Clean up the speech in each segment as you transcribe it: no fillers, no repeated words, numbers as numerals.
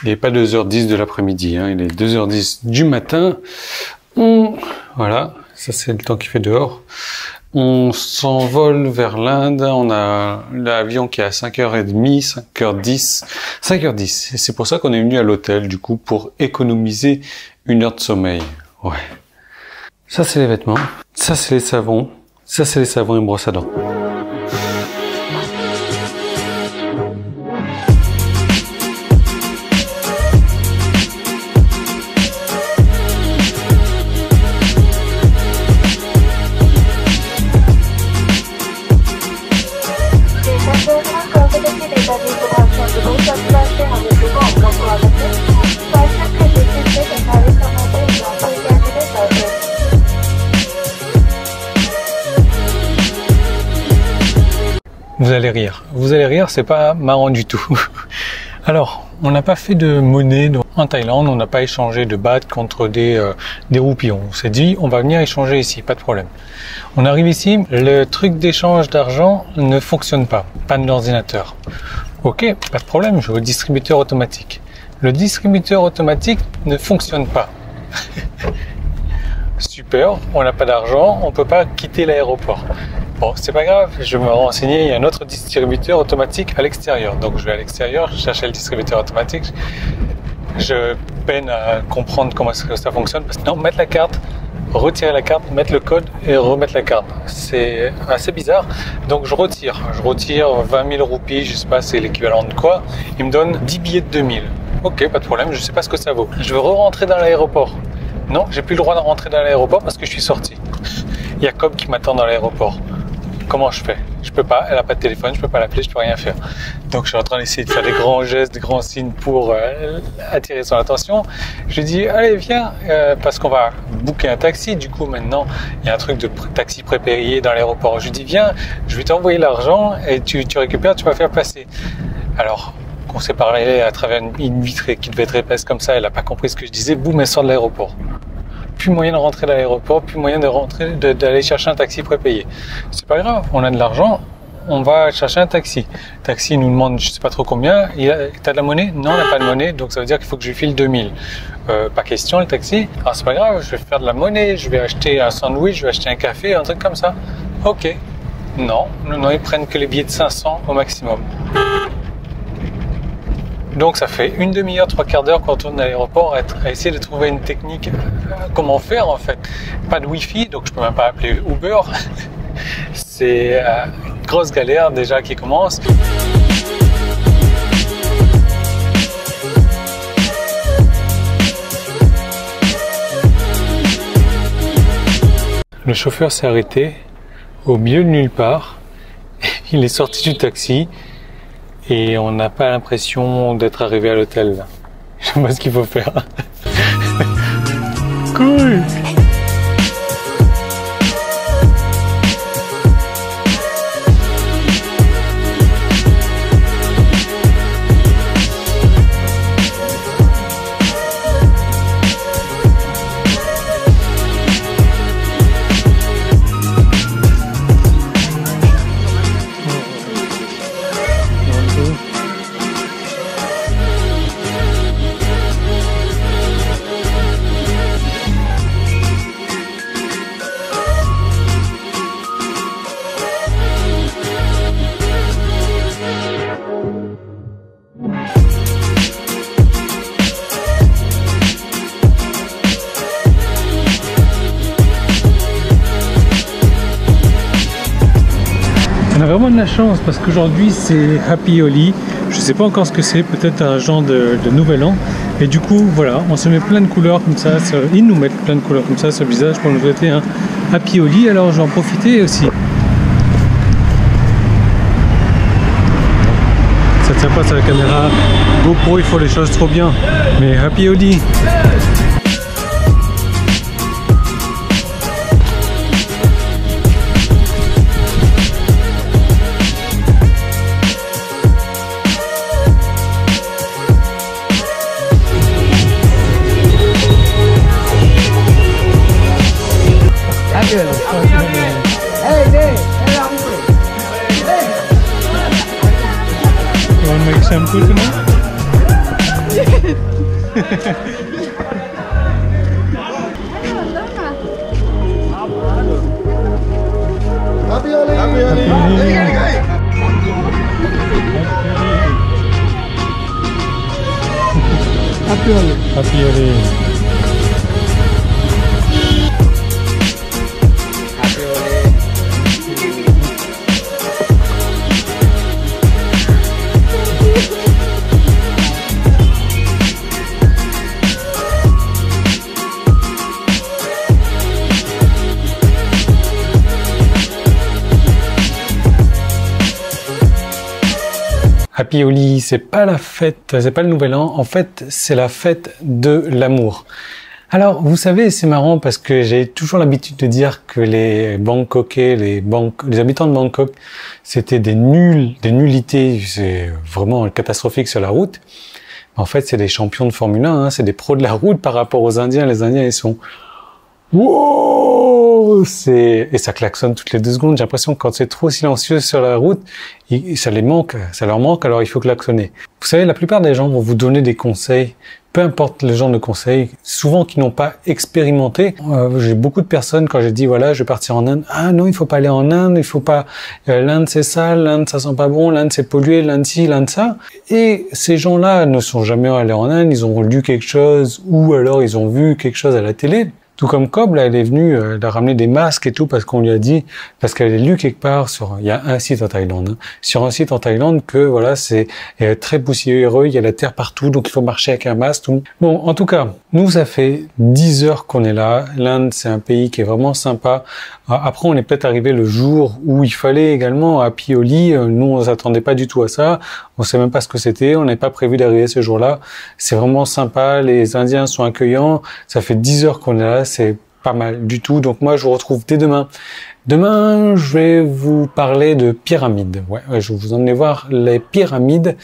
Il n'est pas 2h10 de l'après-midi, hein, il est 2h10 du matin. Voilà, ça c'est le temps qu'il fait dehors. On s'envole vers l'Inde, on a l'avion qui est à 5h30, 5h10, 5h10. Et c'est pour ça qu'on est venu à l'hôtel, du coup, pour économiser 1 heure de sommeil. Ouais. Ça c'est les vêtements, ça c'est les savons, ça c'est les savons et brosse à dents. Vous allez rire, c'est pas marrant du tout. Alors, on n'a pas fait de monnaie en Thaïlande, on n'a pas échangé de bahts contre des roupies. On s'est dit, on va venir échanger ici, pas de problème. On arrive ici, le truc d'échange d'argent ne fonctionne pas, panne d'ordinateur. Ok, pas de problème, je veux le distributeur automatique. Le distributeur automatique ne fonctionne pas. Super, on n'a pas d'argent, on peut pas quitter l'aéroport. Bon, c'est pas grave, je vais me renseigner, il y a un autre distributeur automatique à l'extérieur. Donc je vais à l'extérieur, je cherche le distributeur automatique. Je peine à comprendre comment est-ce que ça fonctionne. Parce que non, mettre la carte, retirer la carte, mettre le code et remettre la carte. C'est assez bizarre. Donc je retire 20 000 roupies, je sais pas c'est l'équivalent de quoi. Il me donne 10 billets de 2000. Ok, pas de problème, je sais pas ce que ça vaut. Je veux re-rentrer dans l'aéroport. Non, j'ai plus le droit de rentrer dans l'aéroport parce que je suis sorti. Il y a Cobb qui m'attend dans l'aéroport. Comment je fais? Je peux pas, elle a pas de téléphone, je peux pas l'appeler, je peux rien faire. Donc je suis en train d'essayer de faire des grands gestes, des grands signes pour attirer son attention. Je lui dis allez viens, parce qu'on va booker un taxi. Du coup maintenant il y a un truc de taxi prépayé dans l'aéroport. Je lui dis viens, je vais t'envoyer l'argent et tu récupères, tu vas faire passer. Alors on s'est parlé à travers une vitre qui devait être épaisse comme ça, elle a pas compris ce que je disais, boum, elle sort de l'aéroport. Plus moyen de rentrer dans l'aéroport, plus moyen d'aller chercher un taxi prépayé. C'est pas grave, on a de l'argent, on va chercher un taxi. Le taxi nous demande je sais pas trop combien, t'as de la monnaie? Non, on n'a pas de monnaie, donc ça veut dire qu'il faut que je lui file 2000. Pas question le taxi, alors c'est pas grave, je vais faire de la monnaie, je vais acheter un sandwich, je vais acheter un café, un truc comme ça. Ok. Non, ils prennent que les billets de 500 au maximum. Donc ça fait une demi-heure, 3/4 d'heure qu'on tourne à l'aéroport à essayer de trouver une technique, comment faire en fait. Pas de wifi, donc je peux même pas appeler Uber. C'est une grosse galère déjà qui commence. Le chauffeur s'est arrêté au milieu de nulle part. Il est sorti du taxi. Et on n'a pas l'impression d'être arrivé à l'hôtel. Je sais pas ce qu'il faut faire. Cool. On a vraiment de la chance parce qu'aujourd'hui c'est Happy Holi. Je sais pas encore ce que c'est, peut-être un genre de nouvel an. Et du coup voilà, on se met plein de couleurs comme ça, ils nous mettent plein de couleurs comme ça sur le visage pour nous souhaiter un Happy Holi. Alors je vais en profiter aussi. Ça tient pas sur la caméra GoPro, il faut les choses trop bien. Mais Happy Holi. You want to make shampoo tonight? Happy Holi. Happy Holi, c'est pas la fête, c'est pas le nouvel an, en fait, c'est la fête de l'amour. Alors, vous savez, c'est marrant parce que j'ai toujours l'habitude de dire que les Bangkokais, les habitants de Bangkok, c'était des nullités, c'est vraiment catastrophique sur la route. En fait, c'est des champions de Formule 1, hein, c'est des pros de la route par rapport aux Indiens. Les Indiens, ils sont wow, et ça klaxonne toutes les 2 secondes. J'ai l'impression que quand c'est trop silencieux sur la route, ça leur manque, alors il faut klaxonner. Vous savez, la plupart des gens vont vous donner des conseils, peu importe le genre de conseils, souvent qui n'ont pas expérimenté. J'ai beaucoup de personnes, quand j'ai dit voilà, je vais partir en Inde, ah non, il faut pas aller en Inde, il faut pas, l'Inde c'est sale, l'Inde ça sent pas bon, l'Inde c'est pollué, l'Inde ci, l'Inde ça. Et ces gens-là ne sont jamais allés en Inde, ils ont lu quelque chose ou alors ils ont vu quelque chose à la télé. Tout comme Cobb, là, elle est venue, elle a ramené des masques et tout parce qu'on lui a dit, parce qu'elle a lu quelque part il y a un site en Thaïlande, hein, sur un site en Thaïlande que, voilà, c'est très poussiéreux, il y a la terre partout, donc il faut marcher avec un masque, tout. Bon, en tout cas, nous, ça fait 10 heures qu'on est là. L'Inde, c'est un pays qui est vraiment sympa. Après, on est peut-être arrivé le jour où il fallait également Happy Holi. Nous, on s'attendait pas du tout à ça. On sait même pas ce que c'était. On n'avait pas prévu d'arriver ce jour-là. C'est vraiment sympa. Les Indiens sont accueillants. Ça fait 10 heures qu'on est là. C'est pas mal du tout. Donc moi, je vous retrouve dès demain. Demain, je vais vous parler de pyramides. Ouais, je vais vous emmener voir les pyramides.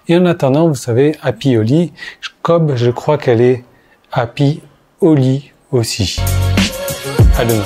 Et en attendant, vous savez, Happy Holi, Cobb, je crois qu'elle est Happy Holi aussi. À demain.